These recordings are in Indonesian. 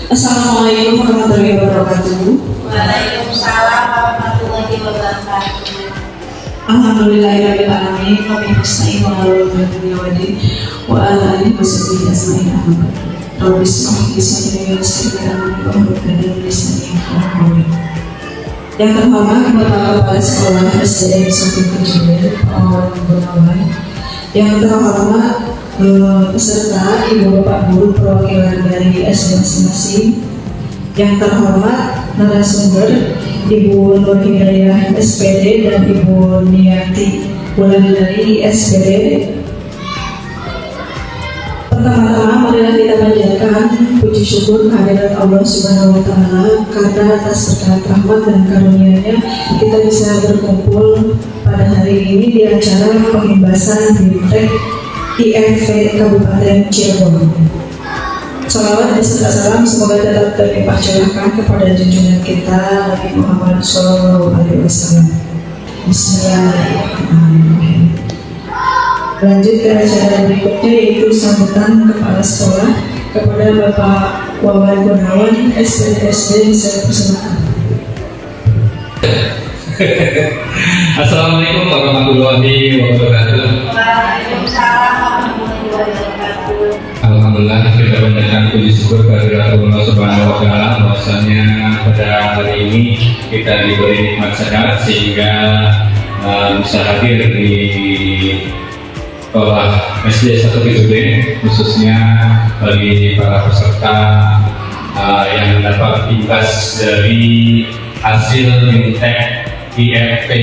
Assalamualaikum warahmatullahi wabarakatuh. Waalaikumsalam warahmatullahi wabarakatuh. Alhamdulillahirabbil alamin wa bihi nasta'in wa ala dunya wa din wa ala alihi wa sahbihi ajma'in. Rabbi shrah li sadri wa yassir li amri wahlul 'uqdatam min lisani yafqahu qawli. Yang terhormat Bapak Kepala Sekolah SDN Satu Kejadian Pak Gunawan, yang terhormat peserta Ibu Bapak Guru perwakilan dari SD masing-masing, yang terhormat narasumber Ibu Nur Hidayah SPD dan Ibu Niyati Wulandari SPD. Pertama-tama marilah kita panjatkan puji syukur kehadirat Allah Subhanahu wa Ta'ala, karena atas berkat rahmat dan karunia-Nya kita bisa berkumpul pada hari ini di acara pengimbasan BIMTEK IFV Kabupaten Cirebon. Salawat beserta salam semoga tetap terlimpah curahkan kepada junjungan kita Nabi Muhammad SAW. Bismillahirrahmanirrahim. Lanjut ke acara berikutnya, yaitu sambutan kepala sekolah kepada Bapak Wawan Gunawan SPD. Saya persilakan. Assalamualaikum warahmatullahi wabarakatuh. Waalaikumsalam warahmatullahi wabarakatuh. Alhamdulillah, kita panjatkan puji syukur kehadirat Allah Subhanahu wa Ta'ala bahwasanya pada hari ini kita diberi nikmat sehat sehingga bisa hadir di bawah SD 1 Kejadian, khususnya bagi para peserta yang mendapat imbas dari hasil BIMTEK IFV.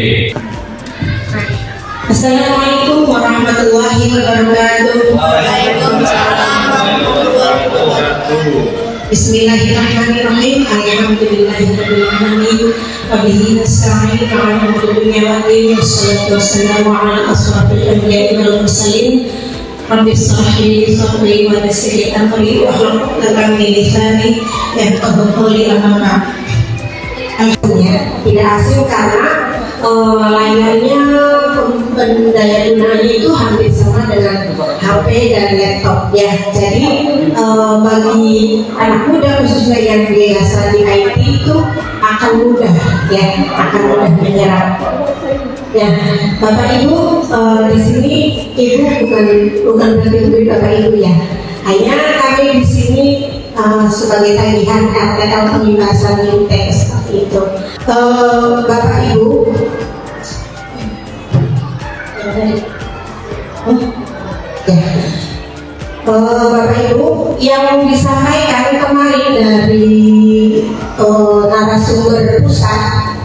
Assalamualaikum warahmatullahi wabarakatuh. Waalaikumsalam warahmatullahi wabarakatuh. Bismillahirrahmanirrahim. Alhamdulillahirabbil alamin. Wa bihi nasta'in ala umuri dunya wa din. Wassalatu wassalamu ala asrofil anbiya'i wal mursalin. Rabbi shrah li sadri wa yassir li amri wahlul 'uqdatam min lisani yafqahu qawli. Amma ba'd. Tidak asing karena layarnya daya gunanya itu hampir sama dengan HP dan laptop ya. Jadi bagi anak muda khususnya yang biasa di IT itu akan mudah ya, akan mudah menyerap. Ya, Bapak Ibu di sini Ibu bukan berarti Bapak Ibu ya. Hanya kami di sini sebagai tagihan RTL pengimbasan BIMTEK seperti itu. Bapak Ibu, Bapak Ibu, yang disampaikan kemarin dari narasumber pusat,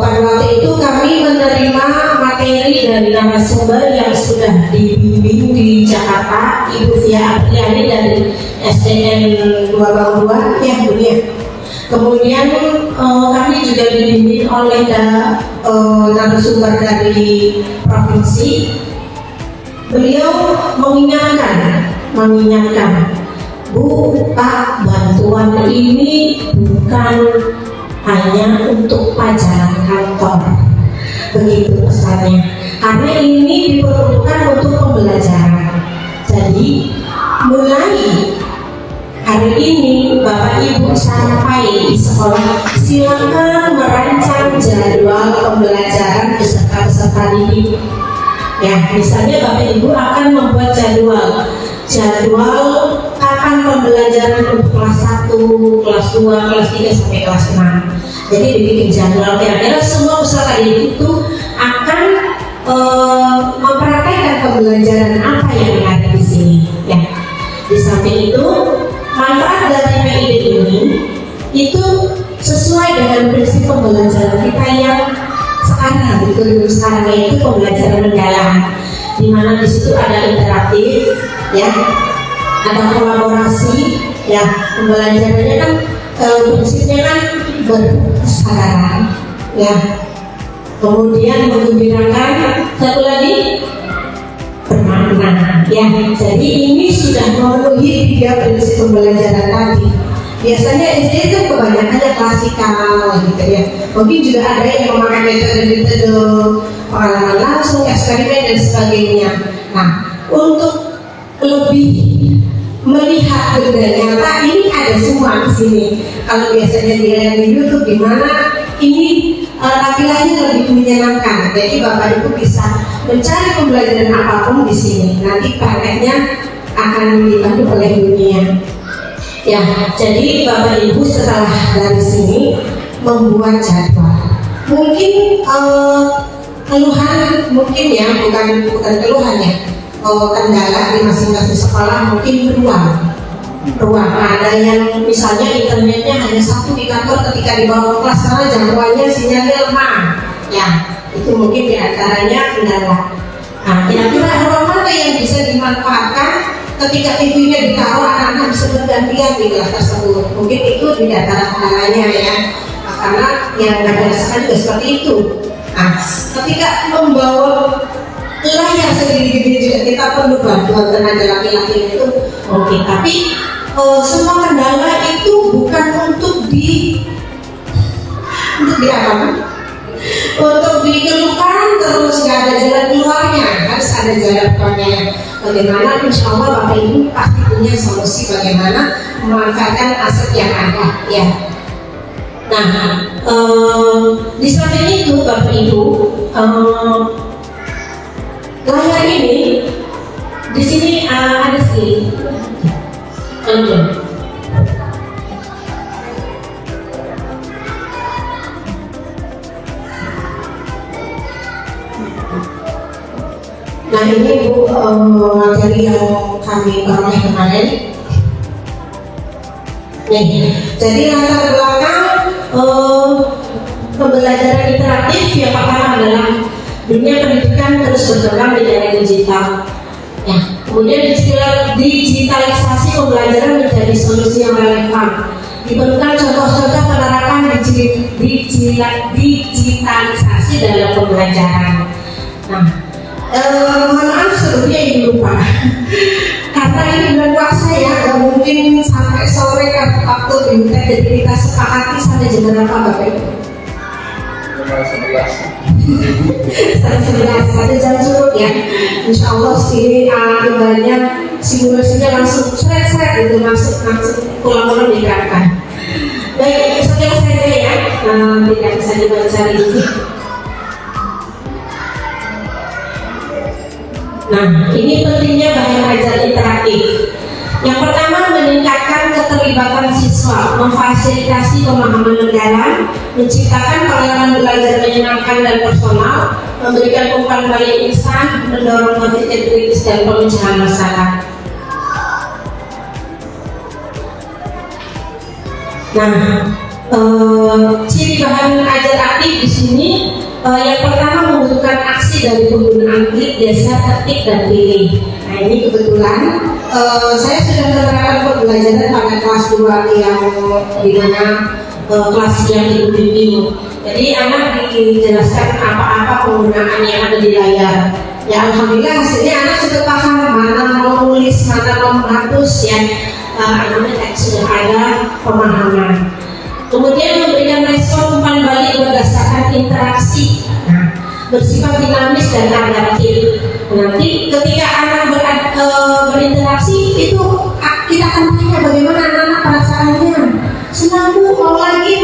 pada waktu itu kami menerima materi dari narasumber yang sudah dibimbing di Jakarta, Ibu Fia Apriani dari SDN 2 ya Bu ya. Kemudian kami juga dibimbing oleh narasumber dari provinsi. Beliau mengingatkan, Bu, Pak, bantuan ini bukan hanya untuk pelajaran kantor, begitu pesannya, karena ini diperuntukkan untuk pembelajaran. Jadi mulai hari ini Bapak Ibu sampai di sekolah silakan merancang jadwal pembelajaran beserta peserta didik. Ya, misalnya Bapak Ibu akan membuat jadwal kapan pembelajaran untuk kelas 1, kelas 2, kelas 3 sampai kelas 6. Jadi dibikin jadwal kira-kira semua peserta didik itu akan mempraktekkan pembelajaran apa yang ada di sini. Ya, di samping itu manfaat dari PID ini itu sesuai dengan prinsip pembelajaran kita yang sekarang, sekarang yaitu pembelajaran mendalam, di mana di situ ada interaktif, ya, ada kolaborasi, ya, pembelajarannya kan prinsipnya kan berkesadaran, ya, kemudian menggembirakan, satu lagi bermakna, ya. Jadi ini sudah memenuhi 3 prinsip pembelajaran tadi. Biasanya SD itu kebanyakannya klasikal gitu ya. Mungkin juga ada yang memakai metode-metode pengalaman langsung, eksperimen dan sebagainya. Nah, untuk lebih melihat benda nyata ini ada semua di sini. Kalau biasanya dilihat di YouTube di mana ini tampilannya lebih menyenangkan. Jadi Bapak Ibu bisa mencari pembelajaran apapun di sini. Nanti prakteknya akan dibantu oleh dunia. Ya, jadi Bapak Ibu setelah dari sini membuat jadwal. Mungkin keluhan mungkin ya bukan keluhan ya. Kendala di masing-masing sekolah mungkin ruang. Ada yang misalnya internetnya hanya satu di kantor, ketika dibawa ke kelas sana jangkauannya sinyalnya lemah. Ya, itu mungkin diantaranya kendala. Nah, kira-kira ruang mana yang bisa dimanfaatkan ketika TV-nya ditaruh, anak-anak bisa bergantian di kelas tersebut? Mungkin itu di antara kendalanya ya. Karena yang ada rasakan juga seperti itu. Nah, ketika membawa layar segede-gede juga kita perlu bantuan tenaga laki-laki itu. Oke, tapi semua kendala itu bukan untuk apa? Untuk dikeluhkan terus nggak ada jalan keluarnya, harus ada jalan keluarnya. Bagaimana? Insya Allah Bapak Ibu pasti punya solusi bagaimana memanfaatkan aset yang ada ya. Nah, di samping itu Bapak Ibu, layar ini di sini ada sih. Nah ini Bu materi yang kami peroleh kemarin. Nih, jadi latar belakang pembelajaran interaktif yang pertama adalah dunia pendidikan terus berkembang di era digital. Ya, kemudian digitalisasi pembelajaran menjadi solusi yang relevan. Diperlukan contoh-contoh penerapan digitalisasi dalam pembelajaran. Nah, mohon maaf sebelumnya ini lupa. Karena ini bulan puasa ya, nggak mungkin sampai sore waktu diminta, jadi kita sepakati sampai jam berapa Bapak Ibu? Jam 11, satu jam cukup ya. Insya Allah sini ibaratnya simulasinya langsung seret-seret gitu, langsung pulang-pulang diterapkan. Baik, sekian saja ya, tidak bisa dibaca ini. Nah, ini pentingnya bahan ajar interaktif. Yang pertama, meningkatkan keterlibatan siswa, memfasilitasi pemahaman mendalam, menciptakan pengalaman belajar menyenangkan dan personal, memberikan umpan balik instan, mendorong berpikir kritis dan pemecahan masalah. Nah, ciri bahan ajar aktif di sini yang pertama membutuhkan aksi dari penggunaan klik, geser, ketik, dan pilih. Nah ini kebetulan saya sudah menerapkan pembelajaran pada kelas 2 yang dimana kelas yang dibimbing. Jadi anak dijelaskan apa-apa penggunaan yang ada di layar. Ya alhamdulillah hasilnya anak sudah paham mana mau nulis, mana mau menghapus ya. Anak sudah ada pemahaman. Kemudian memberikan respon umpan balik berdasarkan interaksi, bersifat dinamis dan adaptif. Nanti ketika anak berinteraksi itu kita akan tanya bagaimana anak perasaannya, senang Bu, mau lagi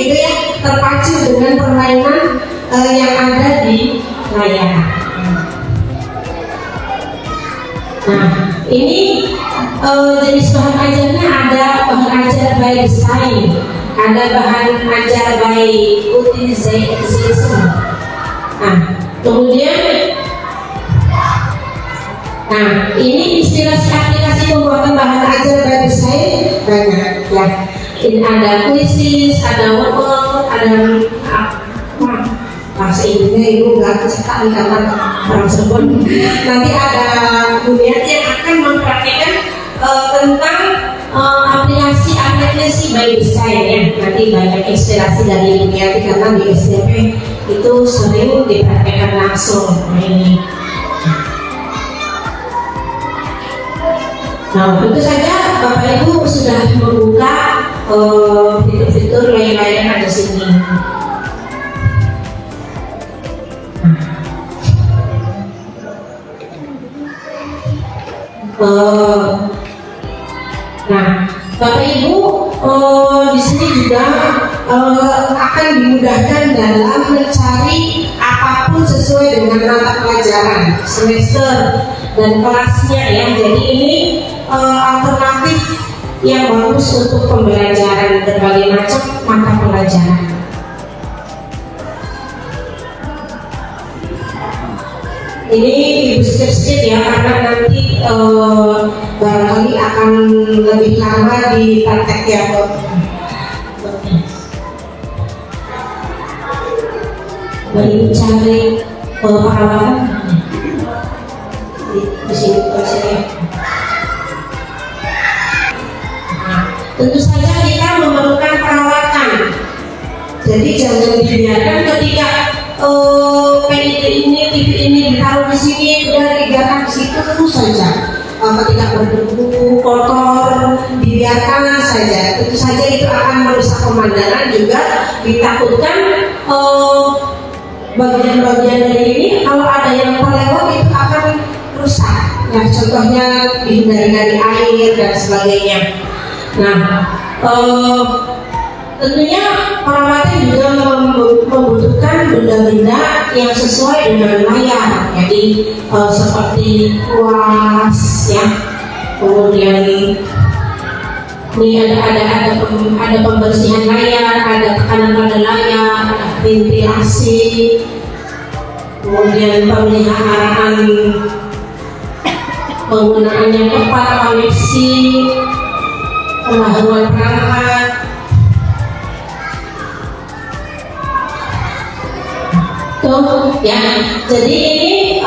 gitu ya, terpacu dengan permainan yang ada di layar. Nah ini jenis bahan ajarnya ada bahan ajar by design, ada bahan ajar by utilization. Nah, kemudian, ini inspirasi aplikasi pembuatan bahan ajar by design banyak ya. Ini ada quizzes, ada workbook, ada bahasa Indonesia itu nggak cetak di kamar orang Cirebon. Nanti ada kemudian yang akan mempraktikkan tentang aplikasi by design ya. Nanti banyak inspirasi dari Yuniati karena di SMP itu sering dipraktikkan langsung. Ini. Nah tentu saja Bapak Ibu sudah membuka fitur-fitur lain-lain yang ada di sini. Nah, Bapak Ibu di sini juga akan dimudahkan dalam mencari apapun sesuai dengan mata pelajaran, semester dan kelasnya ya. Jadi ini alternatif yang bagus untuk pembelajaran berbagai macam mata pelajaran. Ini Ibu skip ya, karena nanti barangkali akan lebih lama di praktek ya. Ibu cari perawatan di sini ya. Nah, tentu saja kita memerlukan perawatan. Jadi jangan dibiarkan ketika PID ini, TV ini ditaruh di sini, udah dibiarkan di situ terus saja. Ketika berdebu, kotor, dibiarkan saja. Tentu saja itu akan merusak pemandangan, juga ditakutkan bagian-bagian dari ini kalau ada yang terlewat itu akan rusak. Nah, contohnya dihindari dari air dan sebagainya. Nah, tentunya perawatan juga membutuhkan benda-benda yang sesuai dengan layar. Jadi seperti kuas ya, kemudian ini ada pembersihan layar, ada tekanan pada layar, ada ventilasi, kemudian pemeliharaan penggunaan yang tepat, koneksi, pemahaman perangkat. Tuh ya, jadi ini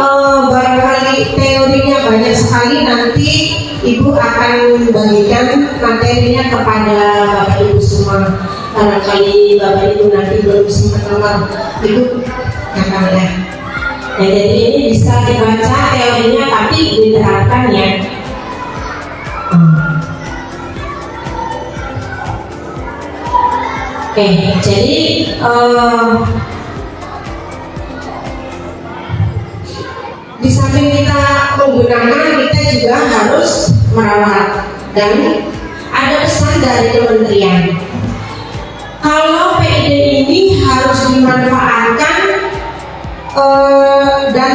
barangkali teorinya banyak sekali, nanti Ibu akan bagikan materinya kepada Bapak Ibu semua. Barangkali Bapak Ibu nanti belum sempat kenal, Ibu akan ya. Nah, jadi ini bisa dibaca teorinya tapi diterapkan ya. Oke, jadi di samping kita menggunakan, kita juga harus merawat. Dan ada pesan dari kementerian, kalau PID ini harus dimanfaatkan dan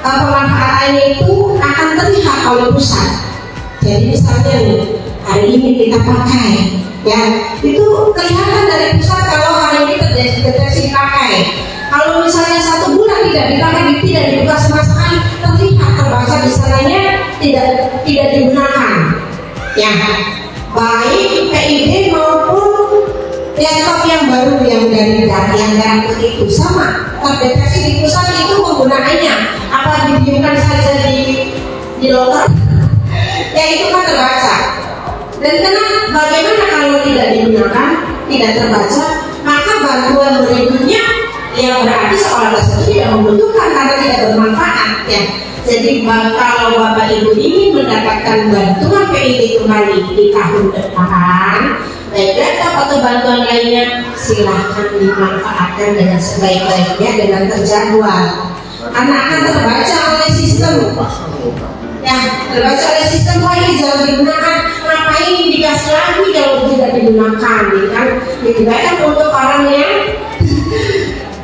pemanfaatannya itu akan terlihat oleh pusat. Jadi misalnya nih, hari ini kita pakai ya, itu kelihatan dari pusat kalau hari ini terdeteksi dipakai. Kalau misalnya 1 bulan tidak dipakai, tidak dibuka sama sekali, terlihat terbaca di sananya tidak digunakan. Ya, baik PID maupun laptop yang baru yang dari yang merah putih itu sama, terdeteksi di pusat itu penggunaannya. Apa didiamkan saja di loker? Ya itu kan terbaca. Dan bagaimana kalau tidak digunakan, tidak terbaca, maka bantuan berikutnya yang berarti sekolah tersebut tidak membutuhkan karena tidak bermanfaat ya. Jadi kalau Bapak Ibu ingin mendapatkan bantuan PID kembali di tahun depan, baik laptop atau bantuan lainnya, silahkan dimanfaatkan dengan sebaik-baiknya dengan terjadwal. Karena akan terbaca oleh sistem. Ya, terbaca oleh sistem, wah ini jangan digunakan, ngapain dikasih lagi kalau tidak digunakan, kan? Digunakan untuk orang yang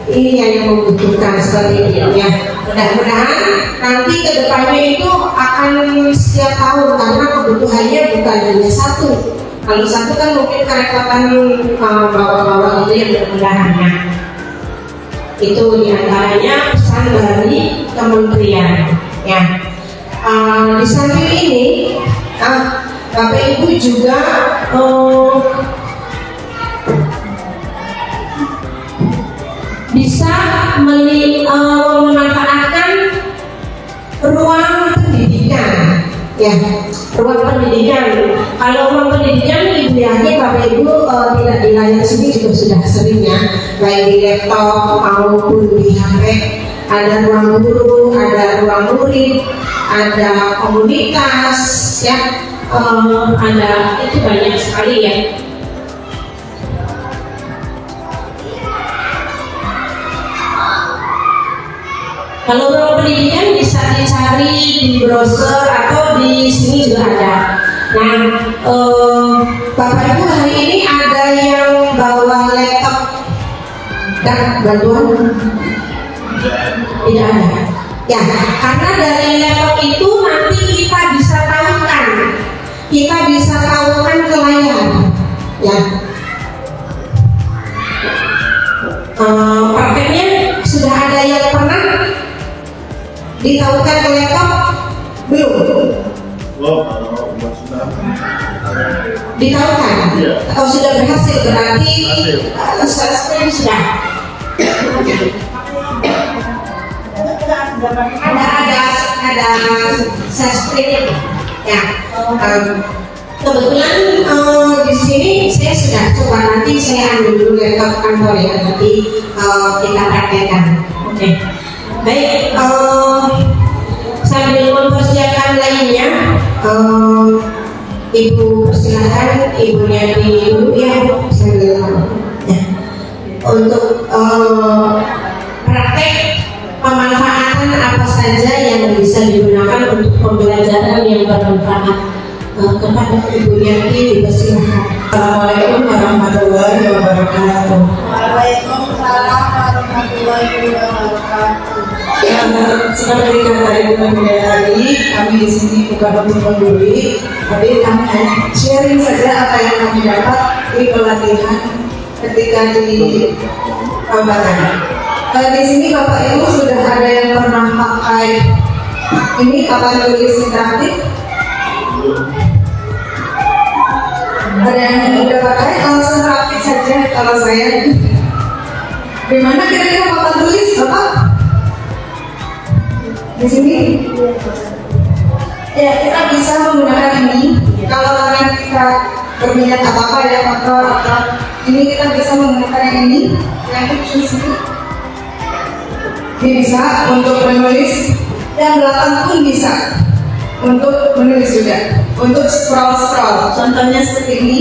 ini yang membutuhkan seperti ini ya. Mudah-mudahan nanti kedepannya itu akan setiap tahun, karena kebutuhannya bukan hanya satu. Kalau satu kan mungkin kerepotan bawa-bawa itu yang bermudahannya. Itu diantaranya pesan dari kementerian ya. Di samping ini Bapak Ibu juga bisa memanfaatkan ruang pendidikan ya, ruang pendidikan. Kalau ruang pendidikan Ibu yakin Bapak Ibu tidak di layar sini juga sudah sering ya, baik di laptop maupun di HP. Ada ruang guru, ada ruang murid, ada komunitas ya, ada itu banyak sekali ya. Kalau ruang pendidikan bisa dicari di browser atau di sini juga ada. Nah, Bapak Ibu hari ini ada yang bawa laptop dan bantuan? Tidak ada. Ya, karena dari laptop itu nanti kita bisa tahukan, ke layar. Ya. Prakteknya sudah ada yang pernah ditaukan ke laptop? Belum? Ditaukan? Atau sudah berhasil? Berarti seharusnya sudah. Ada subscribe ya. Kebetulan di sini saya sudah coba, nanti saya ambil dulu laptop kantor ya, nanti kita praktekkan. Oke. Baik, sambil mempersiapkan lainnya, Ibu persilakan Ibunya dulu ya, sambil ya. Untuk praktek pemanfaatan apa saja yang bisa digunakan untuk pembelajaran yang bermanfaat kepada Ibu Yanti, dipersilakan. Assalamualaikum warahmatullahi wabarakatuh. Waalaikumsalam warahmatullahi wabarakatuh. Seperti kata Ibu Nadia tadi, kami di sini bukan untuk membuli, tapi kami hanya sharing saja apa yang kami dapat di pelatihan ketika di Kabupaten. Di sini Bapak Ibu sudah ada yang pernah pakai ini papan tulis interaktif? Ada yang udah pakai? Langsung rakit saja kalau saya. Di mana kira-kira papan tulis Bapak? Di sini? Ya, kita bisa menggunakan ini. Kalau kita berminat apa-apa ya, atau ini kita bisa menggunakan yang ini, yang di sini. Ini bisa untuk menulis, yang belakang pun bisa untuk menulis juga, untuk scroll. Contohnya seperti ini.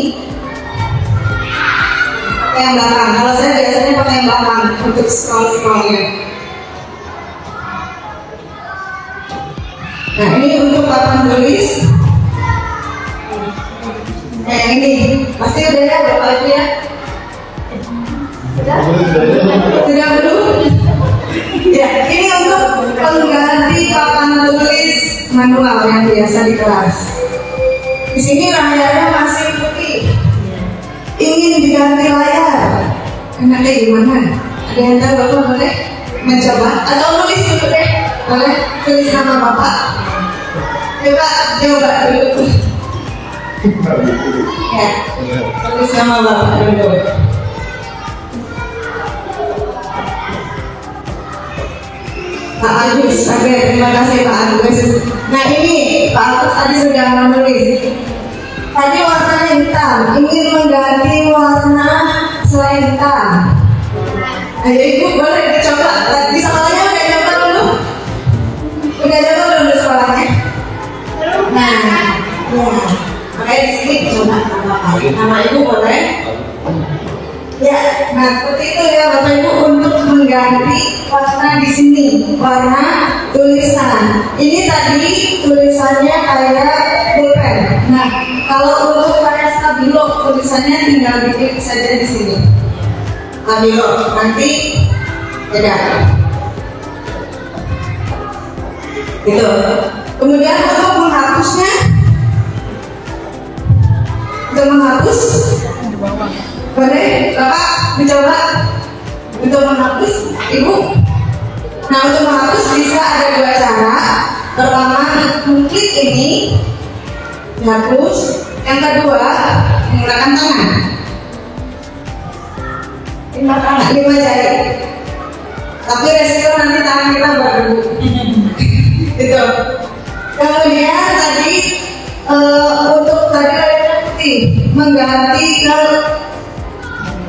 Pakai yang belakang. Kalau saya biasanya pakai yang belakang untuk scrollnya. Nah, ini untuk papan tulis. Nah, ini pasti udah ya, Bapak Ibu ya. Sudah belum? Ya, ini untuk pengganti papan tulis manual yang biasa di kelas. Di sini layarnya masih putih. Ingin diganti layar, enaknya gimana? Ada yang tahu? Bapak boleh mencoba atau nulis dulu deh? Boleh tulis nama Bapak. Coba dulu. Ya, tulis nama Bapak dulu. Pak Agus, oke, terima kasih Pak Agus. Nah ini Pak Agus tadi sudah menulis. Tadi warnanya hitam, ingin mengganti warna selain hitam. Ayo Ibu boleh dicoba. Di sekolahnya udah coba belum? Udah coba belum di sekolahnya? Nah, ya, makanya di sini coba nama Ibu boleh? Ya, nah seperti itu ya Bapak Ibu, untuk mengganti warna di sini, warna tulisan. Ini tadi tulisannya kayak pulpen. Nah, kalau untuk kayak stabilo tulisannya tinggal diklik saja di sini. Stabilo, nanti beda. Gitu. Kemudian untuk menghapusnya, boleh Bapak mencoba untuk menghapus, Ibu. Nah, untuk menghapus bisa ada dua cara. Pertama, mengklik ini, dihapus. Yang kedua, menggunakan tangan. 5 jari. Tapi resiko nanti tangan kita berdebu. Gitu. Kemudian tadi untuk tadi layar putih, mengganti ke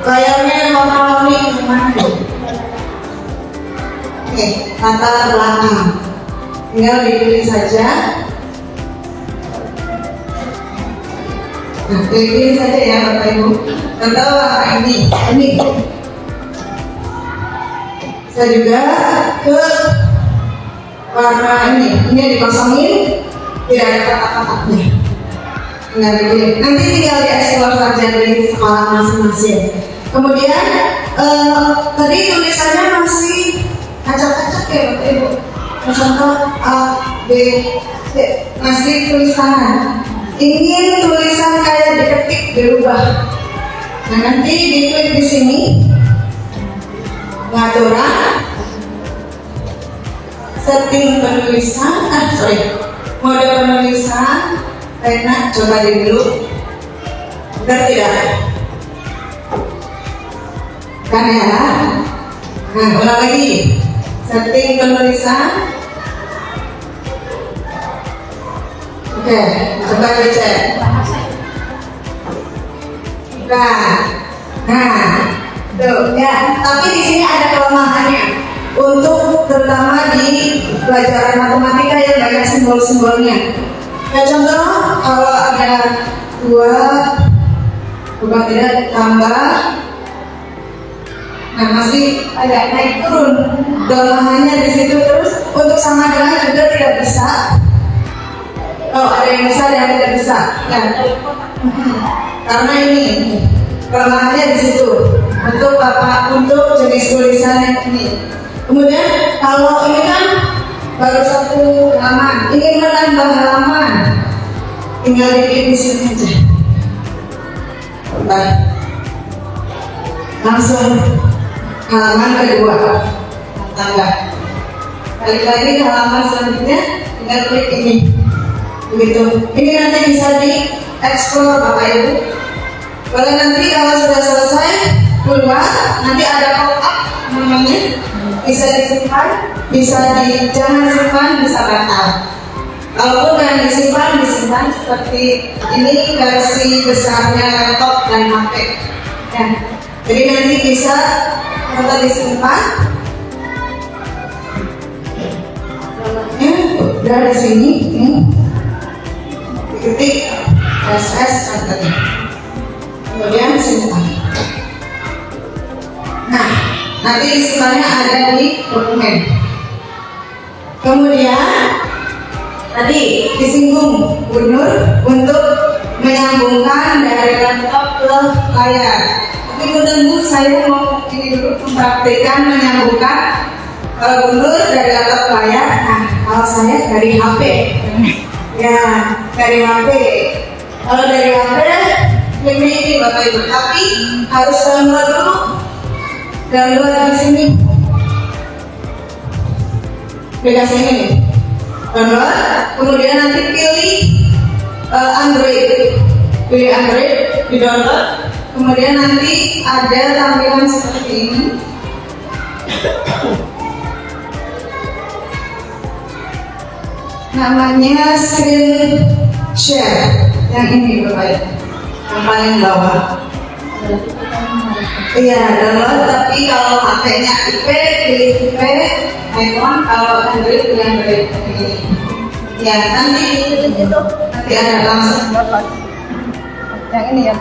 layarnya warna-warni gimana? Oke, latar belakang. Tinggal dipilih saja. Nah, pilih saja ya Bapak Ibu. Contoh warna ini. Saya juga ke warna ini. Ini dikosongin, tidak ada kata-katanya. Tinggal dipilih. Nanti tinggal dieksplor saja di sekolah masing-masing. Kemudian tadi tulisannya masih acak-acak ya Bapak Ibu. Contoh A, B, C, masih tulisan. Ingin tulisan kayak diketik dirubah. Nah nanti diklik di sini, pengaturan, setting penulisan, mode penulisan, enak coba dulu. Benar tidak? Kan ya? Nah ulang lagi, setting penulisan. Oke, coba dicek. Nah, tuh ya. Tapi di sini ada kelemahannya. Untuk terutama di pelajaran matematika yang banyak simbol-simbolnya. Ya contoh, kalau ada 2 tidak tambah, nah masih agak naik turun. Kelemahannya di situ terus. Untuk sama dengan juga tidak bisa. Oh, ada yang bisa dan tidak bisa. Ya. Karena ini kelemahannya di situ untuk jenis tulisan ini. Kemudian kalau ini kan baru 1 halaman, ingin menambah halaman, tinggal diklik di sini aja. Baik. Langsung halaman kedua tambah. Balik lagi ke halaman selanjutnya, tinggal klik ini. Begitu. Ini nanti bisa dieksplor Bapak Ibu. Boleh nanti kalau sudah selesai keluar, nanti ada pop-up namanya, bisa disimpan, jangan simpan, bisa batal. Kalaupun yang disimpan seperti ini versi besarnya laptop dan HP. Ya. Jadi nanti bisa kalau disimpan. Udah di sini, ketik SS contohnya, kemudian simpan. Nah, nanti disimpannya ada di dokumen. Kemudian tadi disinggung Bu Nur untuk menyambungkan dari laptop ke layar. Tapi Bu, saya mau ini dulu mempraktikkan menyambungkan. Kalau Bu Nur dari laptop ke layar, nah kalau saya dari HP. Ya, dari HP. Kalau dari HP, ini Bapak Ibu. Tapi harus download dulu. Download di sini. Aplikasi ini. Download. Kemudian nanti pilih Android. Pilih Android, di download. Kemudian nanti ada tampilan seperti ini. Namanya screen share, yang ini Bapak, yang paling bawah. Iya, download. Tapi kalau HP-nya IP, pilih IP, iPhone. Kalau Android, pilih Android. Ya, nanti ada langsung. Yang ini ya.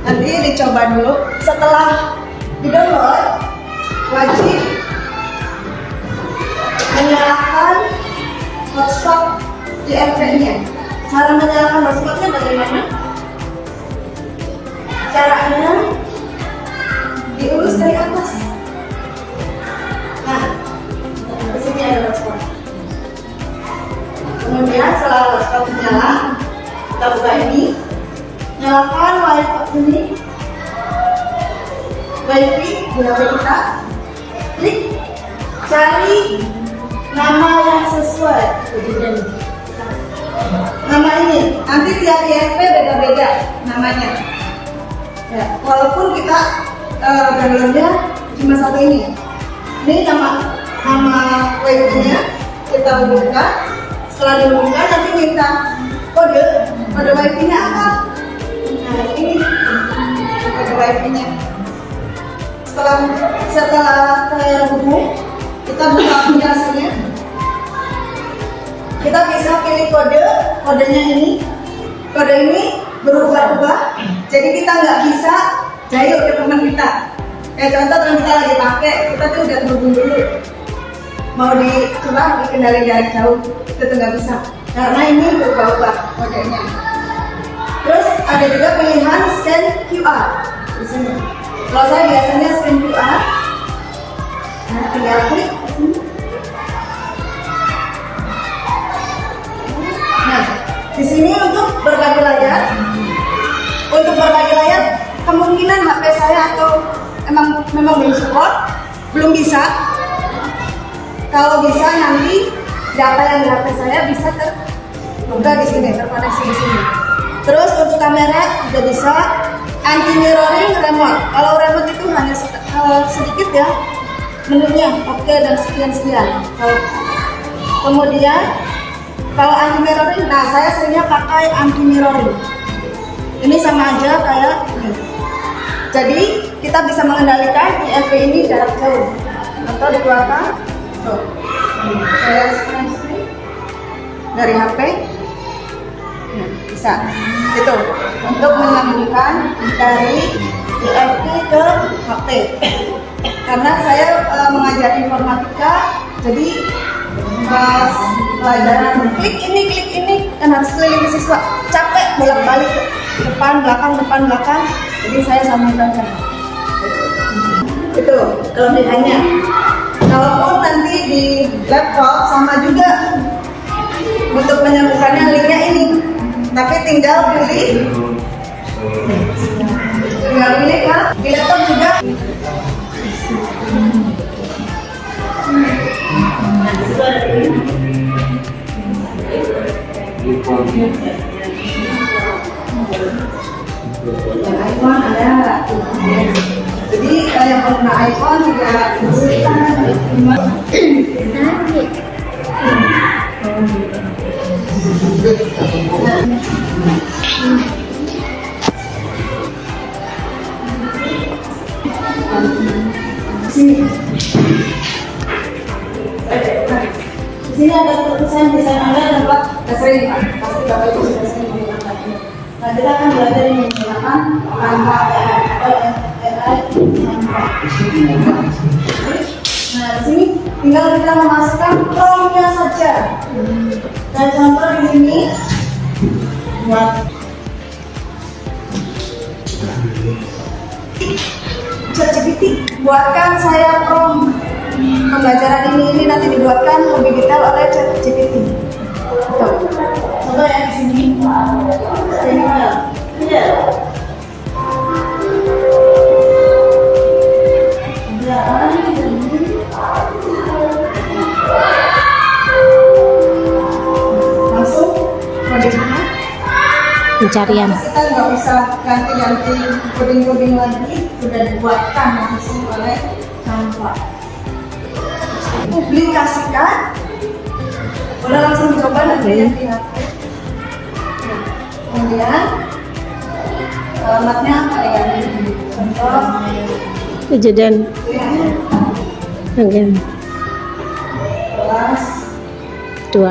Nanti dicoba dulu. Setelah di-download, wajib menyalakan hotspot di HP-nya. Cara menyalakan hotspotnya bagaimana? Caranya diurus dari atas. Nah, di sini ada hotspot. Kemudian setelah hotspot nyala, kita buka ini, nyalakan wifi ini. Wifi di HP kita, klik, cari nama yang sesuai. Nama ini, nanti tiap ISP beda-beda namanya. Ya, walaupun kita downloadnya cuma satu ini. Ini nama wifi-nya kita buka. Setelah dibuka nanti minta kode wifi-nya apa? Nah ini kode wifi-nya. Setelah terhubung, kita buka aplikasinya. Kita bisa pilih kodenya ini. Kode ini berubah-ubah. Jadi kita nggak bisa jahil ke teman kita. Kayak contoh teman kita lagi pakai, kita tuh udah terhubung dulu. mau dicoba dikendali dari jauh itu tuh nggak bisa karena ini berubah-ubah modelnya. Terus ada juga pilihan scan QR di sini. Kalau saya biasanya scan QR, nah tinggal klik di sini. Nah, di sini untuk berbagi layar, kemungkinan HP saya atau memang belum support, belum bisa. Kalau bisa nanti data yang di HP saya bisa terbuka di sini, terkoneksi di sini. Terus untuk kamera juga bisa anti mirroring remote. Kalau remote itu hanya sedikit ya menunya, oke dan sekian. Kemudian kalau anti mirroring, nah saya seringnya pakai anti mirroring. Ini sama aja kayak ini. Jadi kita bisa mengendalikan IFV ini jarak jauh atau dikeluarkan. Tuh, saya screen dari HP. Nah, bisa itu untuk menyambungkan dari IFV ke HP. Karena saya mengajar informatika, jadi pas pelajaran klik ini kan harus keliling siswa, capek bolak-balik depan belakang, jadi saya sambungkan itu kelebihannya. Kalaupun nanti di laptop sama juga untuk menyambungkannya linknya ini, tapi tinggal pilih kan di laptop juga. Yang iPhone ada, jadi yang pengguna iPhone tidak kesulitan. Di sini ada tulisan desain Anda dan Pak sering Pak, pasti Bapak Ibu sudah sering menggunakan ini. Nah, kita akan belajar menggunakan Canva AI. Nah, di sini tinggal kita memasukkan prompt-nya saja. Dan contoh di sini buat ChatGPT, buatkan saya prompt pembelajaran ini nanti dibuatkan lebih detail oleh ChatGPT. Contoh yang di sini. Langsung pencarian. Kita nggak usah ganti-ganti coding lagi, sudah dibuatkan langsung oleh Canva. Publikasikan, udah langsung coba nanti ya lihat. Kemudian alamatnya apa ya? Contoh Kejadian bagian kelas 2. 2.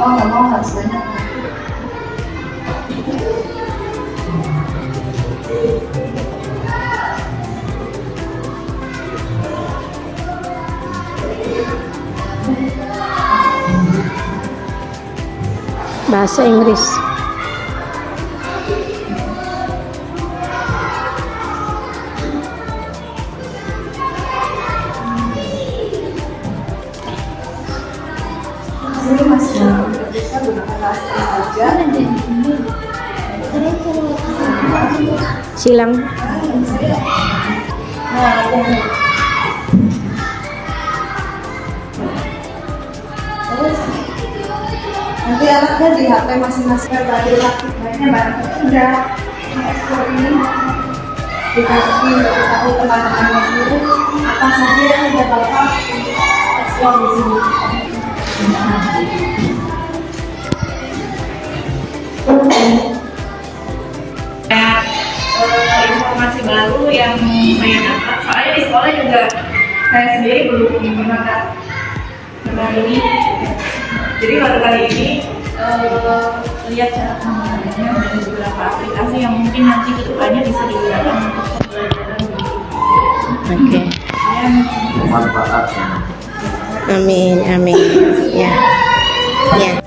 Oh nggak mau harus banyak. Bahasa Inggris. Ini masih bisa gunakan bahasa saja. Silang. Nah, ini. Terus nanti anaknya di HP masing-masing berbagi aktifnya barang sudah ekspor ini dikasih tahu teman-temannya dulu apa saja yang dia bakal ekspor di sini. Informasi baru yang saya dapat, soalnya di sekolah juga saya sendiri belum menggunakan ini. Jadi baru kali ini lihat cara penggunaannya dan beberapa aplikasi yang mungkin nanti kedepannya bisa digunakan untuk pembelajaran. Oke. Ya, Manfaatnya. Amin, amin. Ya. Ya.